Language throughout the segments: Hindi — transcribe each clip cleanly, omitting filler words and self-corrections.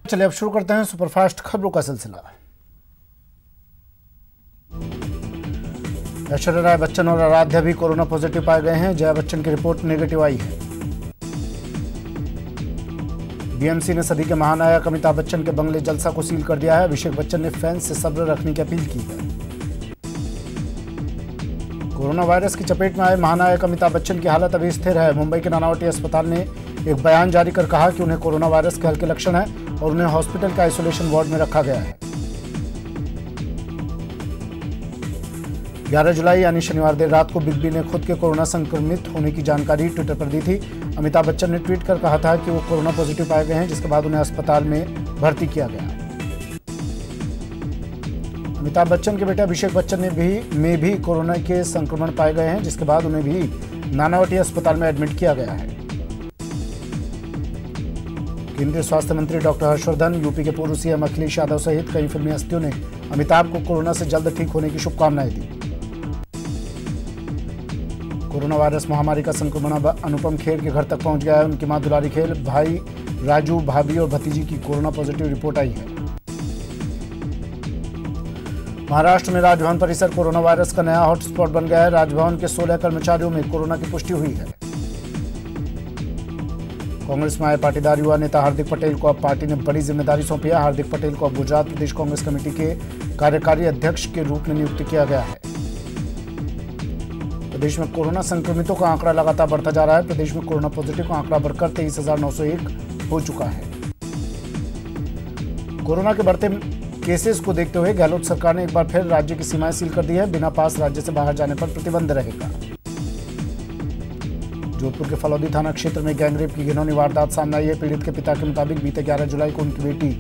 चलिए अब शुरू करते हैं सुपरफास्ट खबरों का सिलसिला। ऐश्वर्या राय बच्चन और आराध्या भी कोरोना पॉजिटिव पाए गए हैं। जया बच्चन की रिपोर्ट नेगेटिव आई है। बीएमसी ने सदी के महानायक अमिताभ बच्चन के बंगले जलसा को सील कर दिया है। अभिषेक बच्चन ने फैंस से सब्र रखने की अपील की है। कोरोना वायरस की चपेट में आए महानायक अमिताभ बच्चन की हालत अभी स्थिर है। मुंबई के नानावटी अस्पताल ने एक बयान जारी कर कहा कि उन्हें कोरोना वायरस के हल्के लक्षण हैं और उन्हें हॉस्पिटल के आइसोलेशन वार्ड में रखा गया है। 11 जुलाई यानी शनिवार देर रात को बिग बी ने खुद के कोरोना संक्रमित होने की जानकारी ट्विटर पर दी थी। अमिताभ बच्चन ने ट्वीट कर कहा था कि वो कोरोना पॉजिटिव पाए गए हैं, जिसके बाद उन्हें अस्पताल में भर्ती किया गया। अमिताभ बच्चन के बेटे अभिषेक बच्चन में भी कोरोना के संक्रमण पाए गए हैं, जिसके बाद उन्हें भी नानावटी अस्पताल में एडमिट किया गया है। केंद्रीय स्वास्थ्य मंत्री डॉक्टर हर्षवर्धन, यूपी के पूर्व सीएम अखिलेश यादव सहित कई फिल्मी हस्तियों ने अमिताभ को कोरोना से जल्द ठीक होने की शुभकामनाएं दी। कोरोना वायरस महामारी का संक्रमण अब अनुपम खेर के घर तक पहुंच गया है। उनकी मां दुलारी खेर, भाई राजू, भाभी और भतीजी की कोरोना पॉजिटिव रिपोर्ट आई है। महाराष्ट्र में राजभवन परिसर कोरोना वायरस का नया हॉटस्पॉट बन गया है। राजभवन के 16 कर्मचारियों में कोरोना की पुष्टि हुई है। कांग्रेस में आए पाटीदार युवा नेता हार्दिक पटेल को अब पार्टी ने बड़ी जिम्मेदारी सौंपी है। हार्दिक पटेल को अब गुजरात प्रदेश कांग्रेस कमेटी के कार्यकारी अध्यक्ष के रूप में नियुक्त किया गया है। प्रदेश में कोरोना संक्रमितों का आंकड़ा लगातार बढ़ता जा रहा है। प्रदेश में कोरोना पॉजिटिव का आंकड़ा बढ़कर 23,901 हो चुका है। कोरोना के बढ़ते केसेस को देखते हुए गहलोत सरकार ने एक बार फिर राज्य की सीमाएं सील कर दी है। बिना पास राज्य से बाहर जाने पर प्रतिबंध रहेगा। जोधपुर के फलौदी थाना क्षेत्र में गैंगरेप की घिनौनी वारदात सामने आई है। पीड़ित के पिता के मुताबिक बीते 11 जुलाई को उनकी बेटी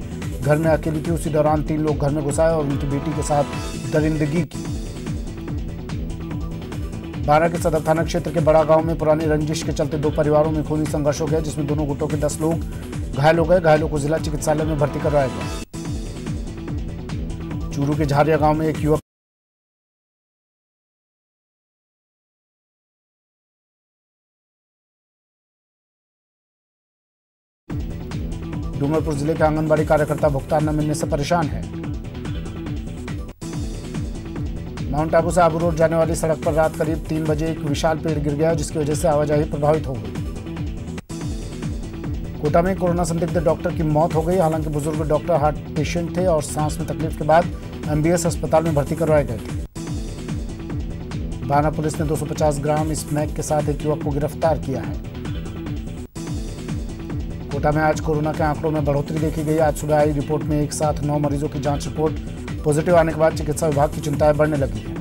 घर में अकेली थी। उसी दौरान 3 लोग घर में घुस आए और उनकी बेटी के साथ दरिंदगी की। बारा के सदर थाना क्षेत्र के बड़ा गांव में पुरानी रंजिश के चलते 2 परिवारों में खूनी संघर्ष हो गया, जिसमें दोनों गुटों के 10 लोग घायल हो गए। घायलों को जिला चिकित्सालय में भर्ती करवाया गया। चूरू के झारिया गांव में एक युवक डूंगरपुर जिले के आंगनबाड़ी कार्यकर्ता भुगतान न मिलने से परेशान है। माउंट आबू से आबू रोड जाने वाली सड़क पर रात करीब 3 बजे एक विशाल पेड़ गिर गया, जिसकी वजह से आवाजाही प्रभावित हो गई। कोटा में कोरोना संदिग्ध डॉक्टर की मौत हो गई। हालांकि बुजुर्ग डॉक्टर हार्ट पेशेंट थे और सांस में तकलीफ के बाद एमबीएस अस्पताल में भर्ती करवाए गए थे। बाना पुलिस ने 250 ग्राम स्मैक के साथ एक युवक को गिरफ्तार किया है। कोटा में आज कोरोना के आंकड़ों में बढ़ोतरी देखी गई। आज सुबह आई रिपोर्ट में एक साथ 9 मरीजों की जांच रिपोर्ट पॉजिटिव आने के बाद चिकित्सा विभाग की चिंताएं बढ़ने लगी हैं।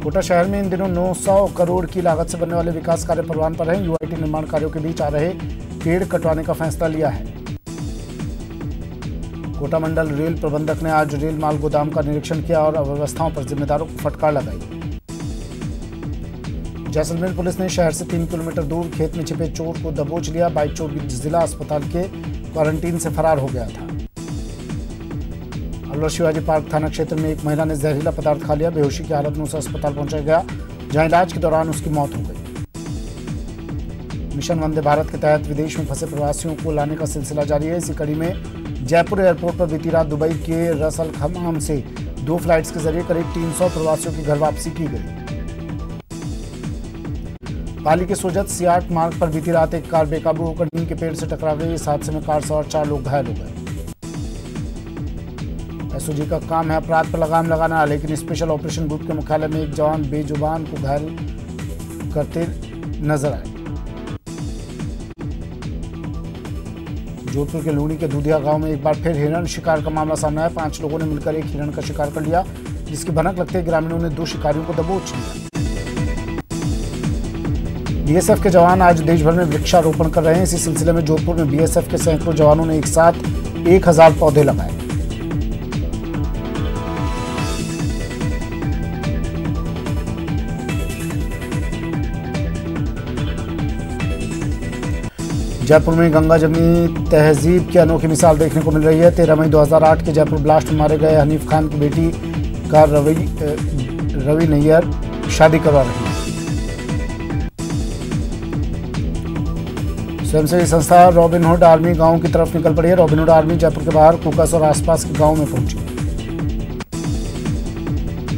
कोटा शहर में इन दिनों 900 करोड़ की लागत से बनने वाले विकास कार्य परवान पर हैं। यूआईटी निर्माण कार्यों के बीच आ रहे पेड़ कटवाने का फैसला लिया है। कोटा मंडल रेल प्रबंधक ने आज रेल माल गोदाम का निरीक्षण किया और अव्यवस्थाओं पर जिम्मेदारों को फटकार लगाई। जैसलमेर पुलिस ने शहर से 3 किलोमीटर दूर खेत में छिपे चोर को दबोच लिया। बाइक चोर जिला अस्पताल के क्वारंटीन से फरार हो गया था। अलवर शिवाजी पार्क थाना क्षेत्र में एक महिला ने जहरीला पदार्थ खा लिया। बेहोशी की हालत में उसे अस्पताल पहुंचाया गया, जहां इलाज के दौरान उसकी मौत हो गई। मिशन वंदे भारत के तहत विदेश में फंसे प्रवासियों को लाने का सिलसिला जारी है। इसी कड़ी में जयपुर एयरपोर्ट पर बीती रात दुबई के रस अल खमाम से 2 फ्लाइट्स के जरिए करीब 300 प्रवासियों की घर वापसी की गई। पाली के सोजत सियाट मार्ग पर बीती रात एक कार बेकाबू होकर नीम के पेड़ से टकरा गई। इस हादसे में कार सवार 4 लोग घायल हो गए। एसओजी का काम है अपराध पर लगाम लगाना, लेकिन स्पेशल ऑपरेशन ग्रुप के मुख्यालय में एक जवान बेजुबान को घायल करते नजर आए। जोधपुर के लूनी के दूधिया गांव में एक बार फिर हिरण शिकार का मामला सामने आया। 5 लोगों ने मिलकर एक हिरण का शिकार कर लिया, जिसकी भनक लगते ही ग्रामीणों ने 2 शिकारियों को दबोच लिया। बीएसएफ के जवान आज देश भर में वृक्षारोपण कर रहे हैं। इसी सिलसिले में जोधपुर में बीएसएफ के सैकड़ों जवानों ने एक साथ 1000 पौधे लगाए। जयपुर में गंगा जमनी तहजीब की अनोखी मिसाल देखने को मिल रही है। 13 मई 2008 के जयपुर ब्लास्ट में मारे गए हनीफ खान की बेटी का रवि नैयर शादी करवा रही है। स्वयंसेवी संस्था रॉबिनहुड आर्मी गांव की तरफ निकल पड़ी है। रॉबिनहुड आर्मी जयपुर के बाहर कुकस और आसपास के गांव में पहुंची।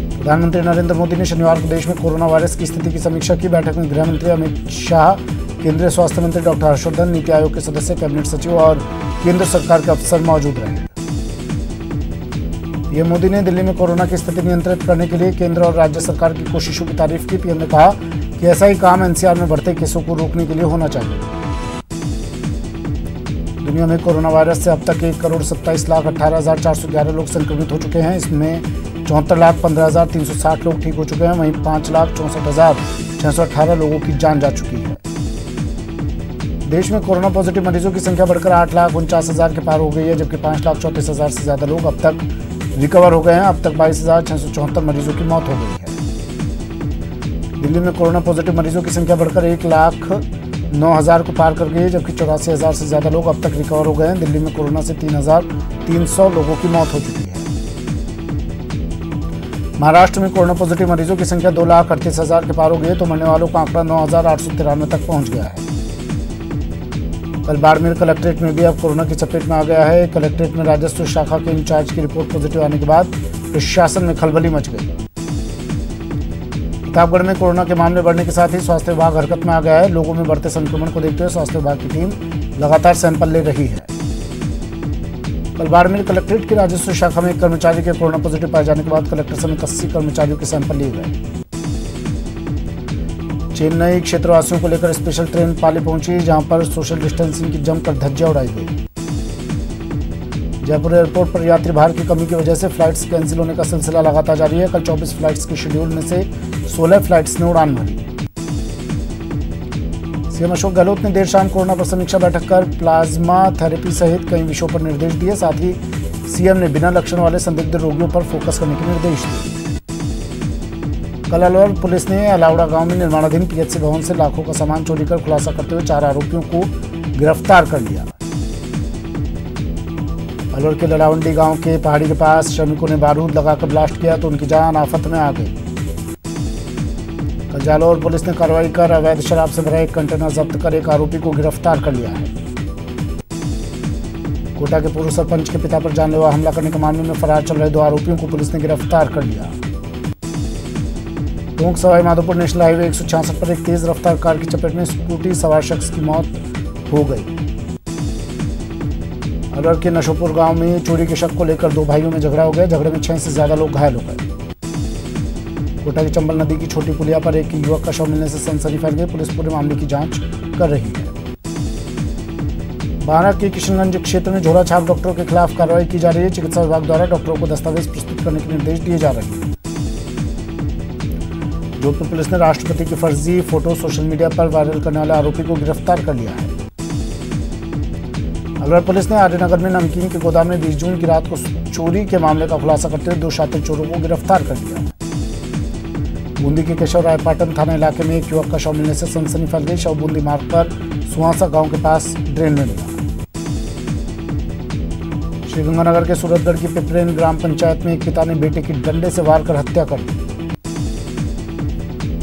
प्रधानमंत्री नरेंद्र मोदी ने शनिवार को देश में कोरोना वायरस की स्थिति की समीक्षा की। बैठक में गृह मंत्री अमित शाह, केंद्रीय स्वास्थ्य मंत्री डॉक्टर हर्षवर्धन, नीति आयोग के सदस्य, कैबिनेट सचिव और केंद्र सरकार के अफसर मौजूद रहे। पीएम मोदी ने दिल्ली में कोरोना की स्थिति नियंत्रित करने के लिए केंद्र और राज्य सरकार की कोशिशों की तारीफ की। पीएम ने कहा कि ऐसा ही काम एनसीआर में बढ़ते केसों को रोकने के लिए होना चाहिए। दुनिया में कोरोना वायरस से अब तक 1,27,18,411 लोग संक्रमित हो चुके हैं। इसमें 74,15,360 लोग ठीक हो चुके हैं। वहीं 5,64,618 लोगों की जान जा चुकी है। देश में कोरोना पॉजिटिव मरीजों की संख्या बढ़कर 8,49,000 के पार हो गई है, जबकि 5,34,000 से ज्यादा लोग अब तक रिकवर हो गए हैं। अब तक 22,674 मरीजों की मौत हो गई है। दिल्ली में कोरोना पॉजिटिव मरीजों की संख्या बढ़कर 1,09,000 को पार कर गई है, जबकि 84,000 से ज्यादा लोग अब तक रिकवर हो गए हैं। दिल्ली में कोरोना से 3,300 लोगों की मौत हो चुकी है। महाराष्ट्र में कोरोना पॉजिटिव मरीजों की संख्या 2,38,000 के पार हो गई है, तो मरने वालों का आंकड़ा 9,893 तक पहुंच गया है। कल बाड़मेर कलेक्ट्रेट में भी अब कोरोना की चपेट में आ गया है। कलेक्ट्रेट में राजस्व शाखा के इंचार्ज की रिपोर्ट पॉजिटिव आने के बाद प्रशासन में खलबली मच गई। प्रतापगढ़ में कोरोना के मामले बढ़ने के साथ ही स्वास्थ्य विभाग हरकत में आ गया है। लोगों में बढ़ते संक्रमण को देखते हुए स्वास्थ्य विभाग की टीम लगातार सैंपल ले रही है। कल बाड़मेर कलेक्ट्रेट की राजस्व शाखा में एक कर्मचारी के कोरोना पॉजिटिव पाए जाने के बाद कलेक्टर समेत 80 कर्मचारियों के सैंपल लिए गए। चेन्नई क्षेत्रवासियों को लेकर स्पेशल ट्रेन पाली पहुंची, जहां पर सोशल डिस्टेंसिंग की जमकर धज्जियां उड़ाई गई। जयपुर एयरपोर्ट पर यात्री भार की कमी की वजह से फ्लाइट्स कैंसिल होने का सिलसिला लगातार जारी है। कल 24 फ्लाइट्स के शेड्यूल में से 16 फ्लाइट्स ने उड़ान भरी। सीएम अशोक गहलोत ने देर शाम कोरोना पर समीक्षा बैठक कर प्लाज्मा थेरेपी सहित कई विषयों पर निर्देश दिए। साथ ही सीएम ने बिना लक्षण वाले संदिग्ध रोगियों पर फोकस करने के निर्देश दिए। कल अलवर पुलिस ने अलावड़ा गांव में निर्माणाधीन पीएचसी भवन से लाखों का सामान चोरी कर खुलासा करते हुए 4 आरोपियों को गिरफ्तार कर लिया। अलवर के ललावंडी गांव के पहाड़ी के पास श्रमिकों ने बारूद लगाकर ब्लास्ट किया तो उनकी जान आफत में आ गई। कल जालौर पुलिस ने कार्रवाई कर अवैध शराब से भरा एक कंटेनर जब्त कर एक आरोपी को गिरफ्तार कर लिया है। कोटा के पूर्व सरपंच के पिता पर जानलेवा हमला करने के मामले में फरार चल रहे 2 आरोपियों को पुलिस ने गिरफ्तार कर लिया। टोंक सवाई माधोपुर नेशनल हाईवे 166 पर एक तेज रफ्तार कार की चपेट में स्कूटी सवार शख्स की मौत हो गई। अलवर के नशोपुर गांव में चोरी के शक को लेकर 2 भाइयों में झगड़ा हो गया। झगड़े में 6 से ज्यादा लोग घायल हो गए। कोटा की चंबल नदी की छोटी पुलिया पर एक युवक का शव मिलने से सनसनी फैल गई। पुलिस पूरे मामले की जांच कर रही है। बारा के किशनगंज क्षेत्र में झोला छाप डॉक्टरों के खिलाफ कार्रवाई की जा रही है। चिकित्सा विभाग द्वारा डॉक्टरों को दस्तावेज प्रस्तुत करने के निर्देश दिए जा रहे हैं। जोधपुर पुलिस ने राष्ट्रपति की फर्जी फोटो सोशल मीडिया पर वायरल करने वाले आरोपी को गिरफ्तार कर लिया है। अलवर पुलिस ने आर्यनगर में नमकीन के गोदाम में 20 जून की रात को चोरी के मामले का खुलासा करते हुए 2 शातिर चोरों को गिरफ्तार कर लिया। बूंदी के केशव रायपाटन थाना इलाके में एक युवक का शव मिलने से सनसनी फैल गई। शव बूंदी मार्ग पर सुहासा गांव के पास ड्रेन में मिला। श्रीगंगानगर के सूरतगढ़ की पिपरेन ग्राम पंचायत में एक पिता ने बेटे की डंडे से वार कर हत्या कर दी।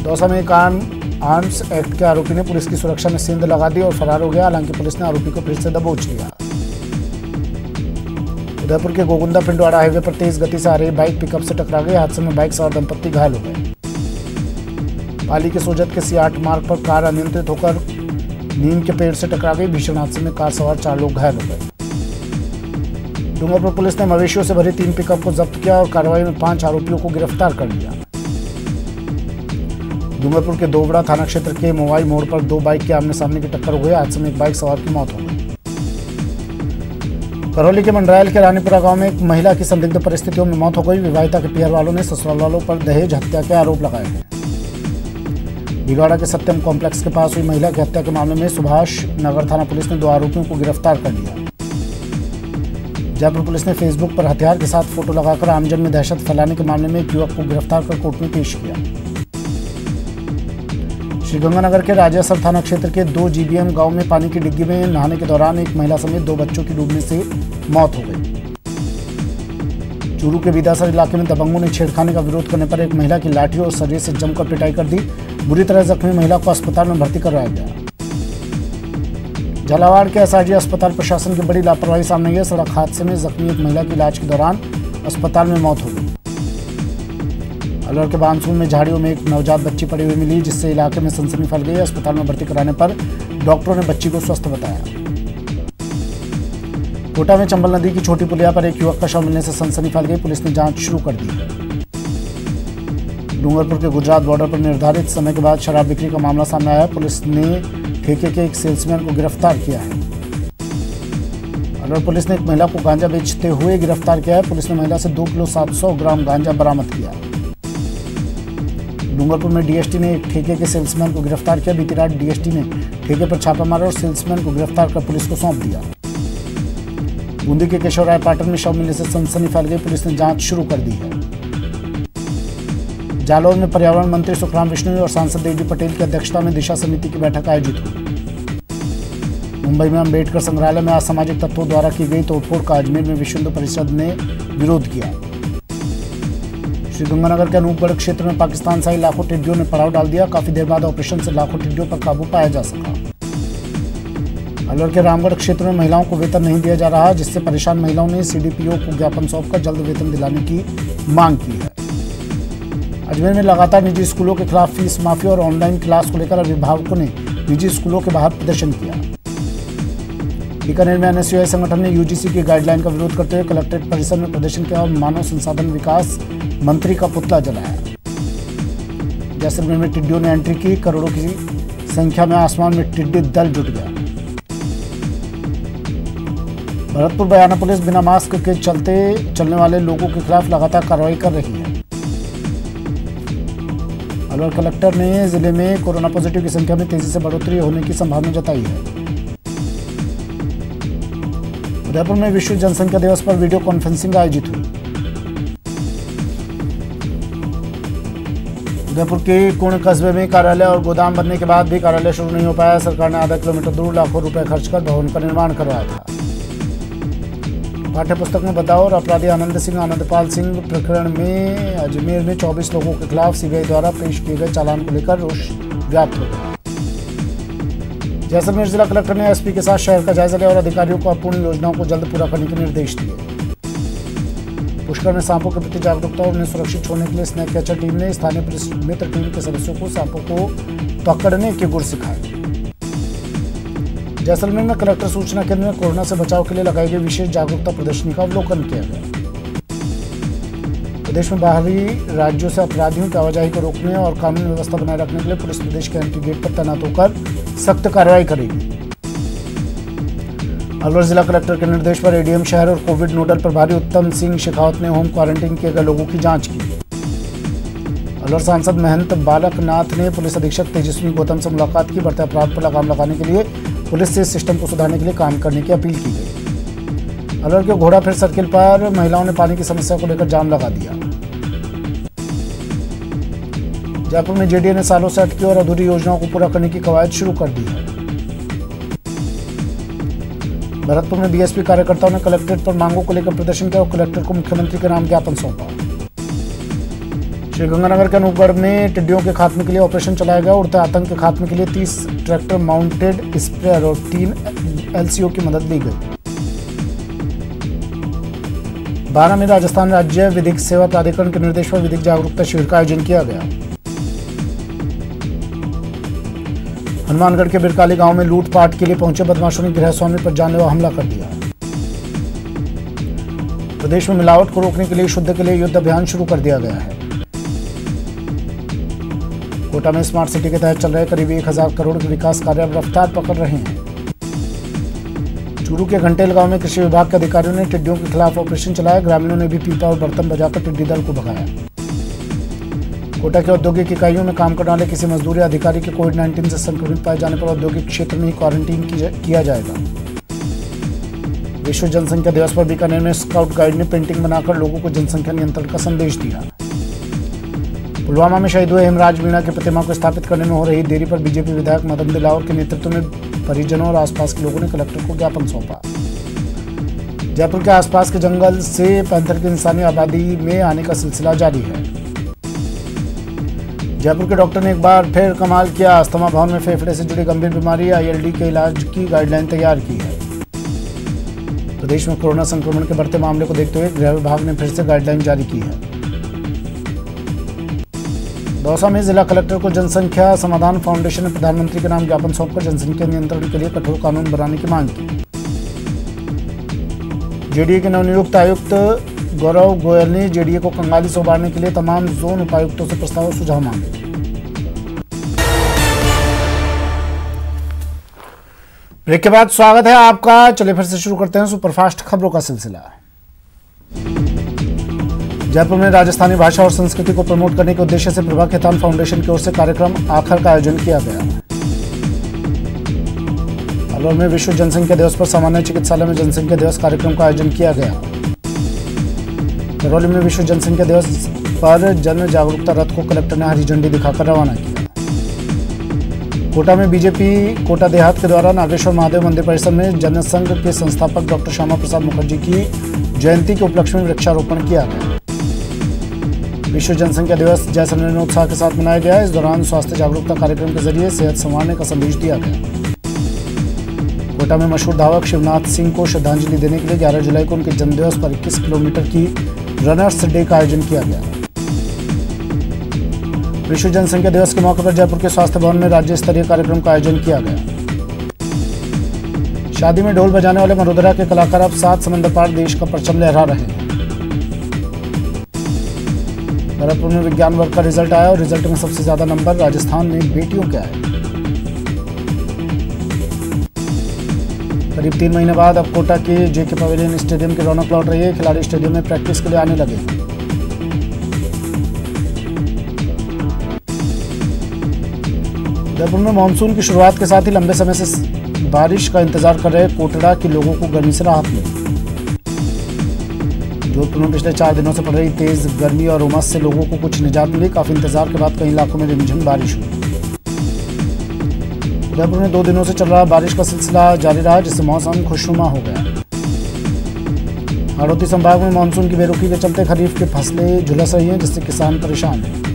दौसा में एक आर्म्स एक्ट के आरोपी ने पुलिस की सुरक्षा में सेंध लगा दी और फरार हो गया। हालांकि पुलिस ने आरोपी को फिर से दबोच लिया। उदयपुर के गोगुंदा पिंडवाड़ा हाईवे पर तेज गति से आ रही बाइक पिकअप से टकरा गई। हादसे में बाइक सवार दंपत्ति घायल हो गए। पाली के सोजत के C8 मार्ग पर कार अनियंत्रित होकर नीम के पेड़ से टकरा गई। भीषण हादसे में कार सवार 4 लोग घायल हो गए। डूंगरपुर पुलिस ने मवेशियों से भरी 3 पिकअप को जब्त किया और कार्रवाई में 5 आरोपियों को गिरफ्तार कर लिया। डूंगरपुर के दोवड़ा थाना क्षेत्र के मोवाई मोड़ पर 2 बाइक के आमने सामने की टक्कर हो गई। हादसे में एक बाइक सवार की मौत हो गई। करौली के मंडरायल के रानीपुरा गांव में एक महिला की संदिग्ध परिस्थितियों में मौत हो गई। विवाहिता के पियर वालों ने ससुराल वालों पर दहेज हत्या के आरोप लगाए हैं। भीलवाड़ा के सत्यम कॉम्प्लेक्स के पास हुई महिला की हत्या के मामले में सुभाष नगर थाना पुलिस ने 2 आरोपियों को गिरफ्तार कर लिया। जयपुर पुलिस ने फेसबुक पर हथियार के साथ फोटो लगाकर आमजन में दहशत फैलाने के मामले में एक युवक को गिरफ्तार कर कोर्ट में पेश किया। श्रीगंगानगर के राजासर थाना क्षेत्र के 2 GBM गांव में पानी की डिग्गी में नहाने के दौरान एक महिला समेत 2 बच्चों की डूबने से मौत हो गई। चूरू के विदासर इलाके में दबंगों ने छेड़खानी का विरोध करने पर एक महिला की लाठी और सरिये से जमकर पिटाई कर दी। बुरी तरह जख्मी महिला को अस्पताल में भर्ती करवाया गया। झालावाड़ के एसआरजी अस्पताल प्रशासन की बड़ी लापरवाही सामने आई है। सड़क हादसे में जख्मी एक महिला की इलाज के दौरान अस्पताल में मौत हो गई। अलवर के बानसूर में झाड़ियों में एक नवजात बच्ची पड़ी हुई मिली, जिससे इलाके में सनसनी फैल गई। अस्पताल में भर्ती कराने पर डॉक्टरों ने बच्ची को स्वस्थ बताया। कोटा में चंबल नदी की छोटी पुलिया पर एक युवक का शव मिलने से सनसनी फैल गई। पुलिस ने जांच शुरू कर दी है। डूंगरपुर के गुजरात बॉर्डर पर निर्धारित समय के बाद शराब बिक्री का मामला सामने आया। पुलिस ने ठेके के एक सेल्समैन को गिरफ्तार किया है। अलवर पुलिस ने एक महिला को गांजा बेचते हुए गिरफ्तार किया है। पुलिस ने महिला से 2 किलो 700 ग्राम गांजा बरामद किया। डूंगरपुर में डीएसटी ने एक ठेके के सेल्समैन को गिरफ्तार किया। बीती रात डीएसटी ने ठेके पर छापा मारा और सेल्समैन को गिरफ्तार कर पुलिस को सौंप दिया। बूंदी के केशवराय पाटन में शव मिलने से सनसनी फैल गई। पुलिस ने जांच शुरू कर दी है। जालौर में पर्यावरण मंत्री सुखराम विष्णु और सांसद देवजी पटेल की अध्यक्षता में दिशा समिति की बैठक आयोजित हुई। मुंबई में अम्बेडकर संग्रहालय में असामाजिक तत्वों द्वारा की गई तोड़फोड़ का अजमेर में विश्व हिंदू परिषद ने विरोध किया। श्रीगंगानगर के अनूपगढ़ क्षेत्र में पाकिस्तान से आई लाखों टिड्डियों ने पड़ाव डाल दिया। काफी देर बाद ऑपरेशन से लाखों टिड्डियों पर काबू पाया जा सका। अलवर के रामगढ़ क्षेत्र में महिलाओं को वेतन नहीं दिया जा रहा, जिससे परेशान महिलाओं ने सीडीपीओ को ज्ञापन सौंपकर जल्द वेतन दिलाने की मांग की है। अजमेर में लगातार निजी स्कूलों के खिलाफ फीस माफी और ऑनलाइन क्लास को लेकर अभिभावकों ने निजी स्कूलों के बाहर प्रदर्शन किया। बीकानेर में एनएसयूआई संगठन ने यूजीसी की गाइडलाइन का विरोध करते हुए कलेक्ट्रेट परिसर में प्रदर्शन किया और मानव संसाधन विकास मंत्री का पुतला जलाया। जैसलमेर में टिड्डियों ने एंट्री की। करोड़ों की संख्या में आसमान में टिड्डी दल जुट गया। भरतपुर बयाना पुलिस बिना मास्क के चलने वाले लोगों के खिलाफ लगातार कार्रवाई कर रही है। अलवर कलेक्टर ने जिले में कोरोना पॉजिटिव की संख्या में तेजी से बढ़ोतरी होने की संभावना जताई है। उदयपुर में विश्व जनसंख्या दिवस पर वीडियो कॉन्फ्रेंसिंग आयोजित हुई। उदयपुर के कुण कस्बे में कार्यालय और गोदाम बनने के बाद भी कार्यालय शुरू नहीं हो पाया। सरकार ने आधा किलोमीटर दूर लाखों रुपए खर्च कर भवन का निर्माण करवाया था। पाठ्य पुस्तक में बचाव और अपराधी आनंदपाल सिंह प्रकरण में अजमेर में 24 लोगों के खिलाफ सीबीआई द्वारा पेश किए गए चालान को लेकर रोष व्याप्त हो गया। जैसलमेर जिला कलेक्टर ने एसपी के साथ शहर का जायजा लिया और अधिकारियों को अपूर्ण योजनाओं को जल्द पूरा करने के निर्देश दिए। पुष्कर में सांपों के प्रति जागरूकता और उन्हें सुरक्षित छोड़ने के लिए स्नेक कैचर टीम ने स्थानीय पुलिस मित्र टीम के सदस्यों को सांपों को पकड़ने के गुर सिखाए। जैसलमेर में कलेक्टर सूचना केंद्र में कोरोना से बचाव के लिए लगाई गई विशेष जागरूकता प्रदर्शनी का अवलोकन किया गया। प्रदेश में बाहरी राज्यों से अपराधियों की आवाजाही को रोकने और कानून व्यवस्था बनाए रखने के लिए पुलिस प्रदेश के एंट्री गेट पर तैनात होकर सख्त कार्रवाई करेगी। अलवर जिला कलेक्टर के निर्देश पर एडीएम शहर और कोविड नोडल प्रभारी उत्तम सिंह शेखावत ने होम क्वारंटीन किए गए लोगों की जांच की। अलवर सांसद महंत बालकनाथ ने पुलिस अधीक्षक तेजस्वी गौतम से मुलाकात की। बढ़ते अपराध पर लगाम लगाने के लिए पुलिस से सिस्टम को सुधारने के लिए काम करने की अपील की गई। अलवर के घोड़ाफिर सर्किल पर महिलाओं ने पानी की समस्या को लेकर जाम लगा दिया। जयपुर में जेडीए ने सालों से अटकी और अधूरी योजनाओं को पूरा करने की कवायद शुरू कर दी है। भरतपुर में बीएसपी कार्यकर्ताओं ने कलेक्ट्रेट पर मांगों को लेकर प्रदर्शन किया और कलेक्टर को मुख्यमंत्री के नाम ज्ञापन सौंपा। श्रीगंगानगर के अनूपगढ़ में टिड्डियों के खात्मे के लिए ऑपरेशन चलाया गया। उड़ते आतंक के खात्मे के लिए 30 ट्रैक्टर माउंटेड स्प्रेयर और 3 एलसीओ की मदद ली गई। 12 में राजस्थान राज्य विधिक सेवा प्राधिकरण के निर्देश पर विधिक जागरूकता शिविर का आयोजन किया गया। हनुमानगढ़ के बिरकाली गांव में लूटपाट के लिए पहुंचे बदमाशों ने गृहस्वामी पर जानलेवा हमला कर दिया। प्रदेश में मिलावट को रोकने के लिए शुद्ध के लिए युद्ध अभियान शुरू कर दिया गया है। कोटा में स्मार्ट सिटी के तहत चल रहे करीब 1000 करोड़ के विकास कार्य अब रफ्तार पकड़ रहे हैं। चूरू के घंटेल गांव में कृषि विभाग के अधिकारियों ने टिड्डियों के खिलाफ ऑपरेशन चलाया। ग्रामीणों ने भी पीपा और बर्तन बजाकर टिड्डी दल को भगाया। कोटा के औद्योगिक इकाइयों में काम करने वाले किसी मजदूर या अधिकारी के कोविड-19 से संक्रमित पाए जाने पर औद्योगिक क्षेत्र में ही क्वारंटीन किया जाएगा। विश्व जनसंख्या दिवस पर बीकानेर में स्काउट गाइड ने पेंटिंग बनाकर लोगों को जनसंख्या नियंत्रण का संदेश दिया। पुलवामा में शहीद हुए हेमराज मीणा की प्रतिमा को स्थापित करने में हो रही देरी पर बीजेपी विधायक मदन दिलावर के नेतृत्व में परिजनों और आसपास के लोगों ने कलेक्टर को ज्ञापन सौंपा। जयपुर के आसपास के जंगल से पैंथर की इंसानी आबादी में आने का सिलसिला जारी है। जयपुर के डॉक्टर ने एक बार फिर कमाल किया। अस्थमा भवन में फेफड़े से जुड़ी गंभीर बीमारी ILD के इलाज की गाइडलाइन तैयार की है। प्रदेश में कोरोना संक्रमण के बढ़ते मामले को देखते हुए गृह विभाग ने फिर से गाइडलाइन जारी की है। दौसा में जिला कलेक्टर को जनसंख्या समाधान फाउंडेशन ने प्रधानमंत्री के नाम ज्ञापन सौंपकर जनसंख्या नियंत्रण के लिए कठोर कानून बनाने की मांग की। जेडीए के नवनियुक्त आयुक्त गौरव गोयल ने जेडीए को कंगाली से उबारने के लिए तमाम जोन उपायुक्तों से प्रस्ताव और सुझाव मांगे। ब्रेक के बाद स्वागत है आपका। चलिए फिर से शुरू करते हैं सुपरफास्ट खबरों का सिलसिला। जयपुर में राजस्थानी भाषा और संस्कृति को प्रमोट करने के उद्देश्य से प्रभा खेतान फाउंडेशन की ओर से कार्यक्रम आखर का आयोजन किया गया। अलवर में विश्व जनसंख्या दिवस पर सामान्य चिकित्सालय में जनसंख्या दिवस कार्यक्रम का आयोजन किया गया। करौली में विश्व जनसंख्या दिवस पर जन जागरूकता रथ को कलेक्टर ने हरी झंडी दिखाकर रवाना किया। कोटा में बीजेपी कोटा देहात के द्वारा नागेश्वर महादेव मंदिर परिसर में जनसंघ के संस्थापक डॉक्टर श्यामा प्रसाद मुखर्जी की जयंती के उपलक्ष्य में वृक्षारोपण किया गया। विश्व जनसंख्या दिवस जैसलमेर में उत्साह के साथ मनाया गया। इस दौरान स्वास्थ्य जागरूकता कार्यक्रम के जरिए सेहत संवारने का संदेश दिया गया। कोटा में मशहूर धावक शिवनाथ सिंह को श्रद्धांजलि देने के लिए 11 जुलाई को उनके जन्मदिवस पर 21 किलोमीटर की रनर्स डे का आयोजन किया गया। विश्व जनसंख्या दिवस के मौके पर जयपुर के स्वास्थ्य भवन में राज्य स्तरीय कार्यक्रम का आयोजन किया गया। शादी में ढोल बजाने वाले मरोदरा के कलाकार अब 7 समंदर पार देश का परचम लहरा रहे हैं। भरतपुर में विज्ञान वर्ग का रिजल्ट आया और रिजल्ट में सबसे ज्यादा नंबर राजस्थान में बेटियों के आए। करीब 3 महीने बाद अब कोटा के JK पवेलियन स्टेडियम की रौनक लौट रही है। खिलाड़ी स्टेडियम में प्रैक्टिस के लिए आने लगे हैं। जयपुर में मानसून की शुरुआत के साथ ही लंबे समय से बारिश का इंतजार कर रहे कोटड़ा के लोगों को गर्मी से राहत मिली। जोधपुर में पिछले 4 दिनों से पड़ रही तेज गर्मी और उमस से लोगों को कुछ निजात मिली। काफी इंतजार के बाद कई इलाकों में रिमझिम बारिश हुई। उदयपुर में 2 दिनों से चल रहा बारिश का सिलसिला जारी रहा, जिससे मौसम खुशनुमा हो गया। हाड़ौती संभाग में मानसून की बेरुखी के चलते खरीफ की फसलें झुलस रही हैं, जिससे किसान परेशान हैं।